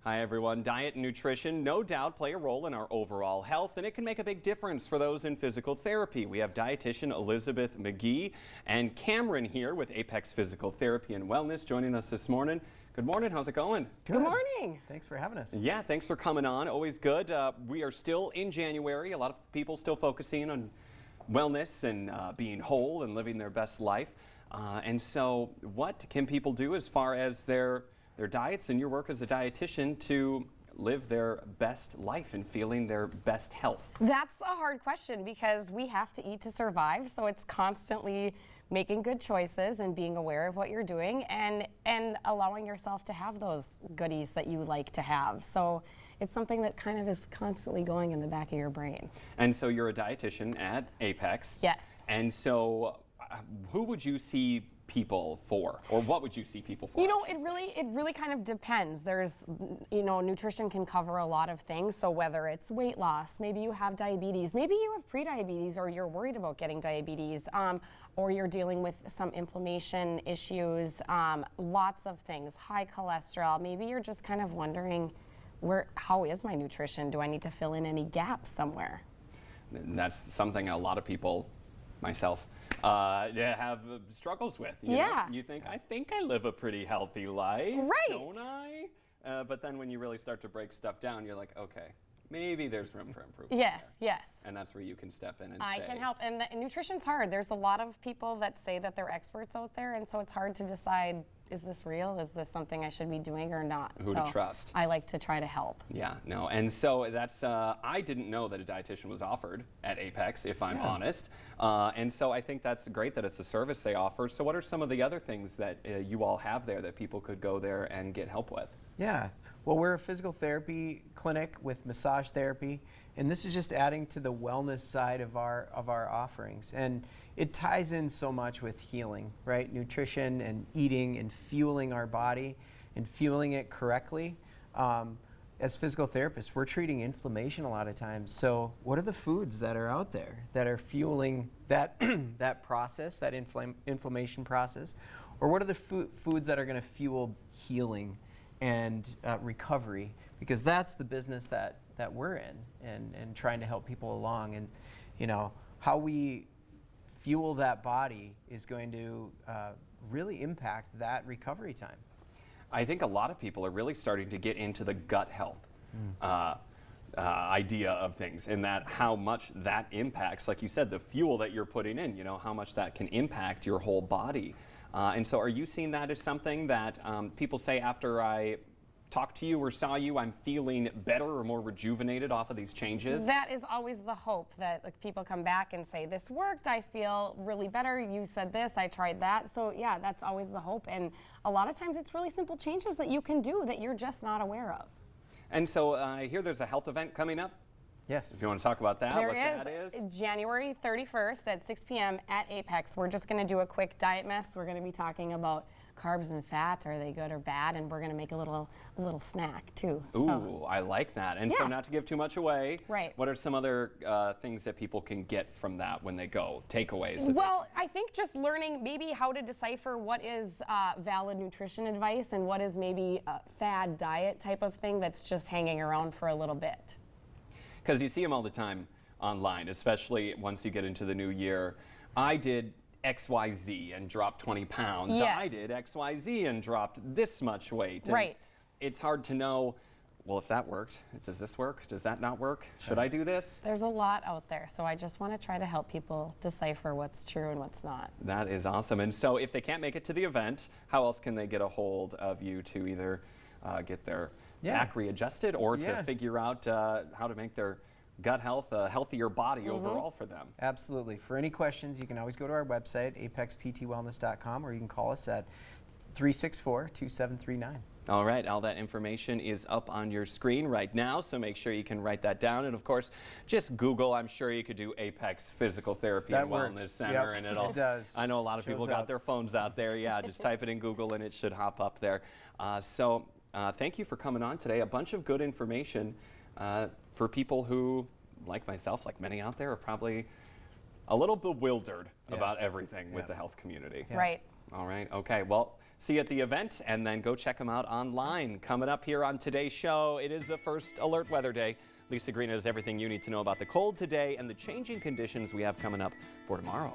Hi everyone. Diet and nutrition no doubt play a role in our overall health, and it can make a big difference for those in physical therapy. We have dietitian Elizabeth McGee and Cameron here with Apex Physical Therapy and Wellness joining us this morning. Good morning. How's it going? Good morning. Thanks for having us. Yeah, thanks for coming on. Always good. We are still in January. A lot of people still focusing on wellness and being whole and living their best life. And so what can people do as far as their diets and your work as a dietitian to live their best life and feeling their best health? That's a hard question because we have to eat to survive, so it's constantly making good choices and being aware of what you're doing and allowing yourself to have those goodies that you like to have. So it's something that kind of is constantly going in the back of your brain. And so you're a dietitian at Apex. Yes. And so who would you see people for, or what would you see people for? You know, it really kind of depends. There's, you know, nutrition can cover a lot of things. So whether it's weight loss, maybe you have diabetes, maybe you have prediabetes, or you're worried about getting diabetes, or you're dealing with some inflammation issues, lots of things, high cholesterol. Maybe you're just kind of wondering, how is my nutrition? Do I need to fill in any gaps somewhere? And that's something a lot of people, myself, have struggles with. You know? You think, I think I live a pretty healthy life, right? Don't I? But then when you really start to break stuff down, you're like, okay, maybe there's room for improvement. Yes, there. yes. And that's where you can step in and I can help. And nutrition's hard. There's a lot of people that say that they're experts out there, and so it's hard to decide, is this real? Is this something I should be doing or not? Who to trust. I like to try to help. Yeah, no, and so that's, I didn't know that a dietitian was offered at Apex, if I'm honest. And so I think that's great that it's a service they offer. So what are some of the other things that you all have there that people could go there and get help with? Yeah, well, we're a physical therapy clinic with massage therapy, and this is just adding to the wellness side of our offerings. And it ties in so much with healing, right? Nutrition and eating and fueling our body and fueling it correctly. As physical therapists, we're treating inflammation a lot of times. So what are the foods that are out there that are fueling that that process, that inflammation process? Or what are the foods that are going to fuel healing and recovery? Because that's the business that we're in, and trying to help people along. And you know, how we fuel that body is going to really impact that recovery time. I think a lot of people are really starting to get into the gut health idea of things, and that how much that impacts, like you said, the fuel that you're putting in, you know, how much that can impact your whole body. And so are you seeing that as something that people say, after I talked to you or saw you, I'm feeling better or more rejuvenated off of these changes? That is always the hope, that like, people come back and say, this worked, I feel really better, you said this, I tried that. So yeah, that's always the hope. And a lot of times it's really simple changes that you can do that you're just not aware of. And so I hear there's a health event coming up. Yes. If you want to talk about that, That is January 31st at 6 p.m. at Apex. We're just going to do a quick diet mess. We're going to be talking about carbs and fat. Are they good or bad? And we're going to make a little snack too. Ooh, I like that. And so not to give too much away, right? What are some other things that people can get from that when they go? Takeaways? Well, I think just learning maybe how to decipher what is valid nutrition advice and what is maybe a fad diet type of thing that's just hanging around for a little bit. Because you see them all the time online, especially once you get into the new year. I did XYZ and dropped 20 pounds. Yes. I did XYZ and dropped this much weight. And right. It's hard to know, well, if that worked, does this work? Does that not work? Should I do this? There's a lot out there, so I just want to try to help people decipher what's true and what's not. That is awesome. And so if they can't make it to the event, how else can they get a hold of you to either get their back readjusted or to figure out how to make their gut health a healthier body overall for them? Absolutely. For any questions, you can always go to our website, apexptwellness.com, or you can call us at 364-2739. All right, all that information is up on your screen right now, so make sure you can write that down. And of course, just Google. I'm sure you could do Apex Physical Therapy and Wellness Center, and it does. I know a lot of people got their phones out there. Yeah, just type it in Google and it should hop up there. Thank you for coming on today. A bunch of good information for people who, like myself, like many out there, are probably a little bewildered about everything with the health community. Right. All right. Okay. Well, see you at the event, and then go check them out online. Coming up here on today's show, it is the first alert weather day. Lisa Green has everything you need to know about the cold today and the changing conditions we have coming up for tomorrow.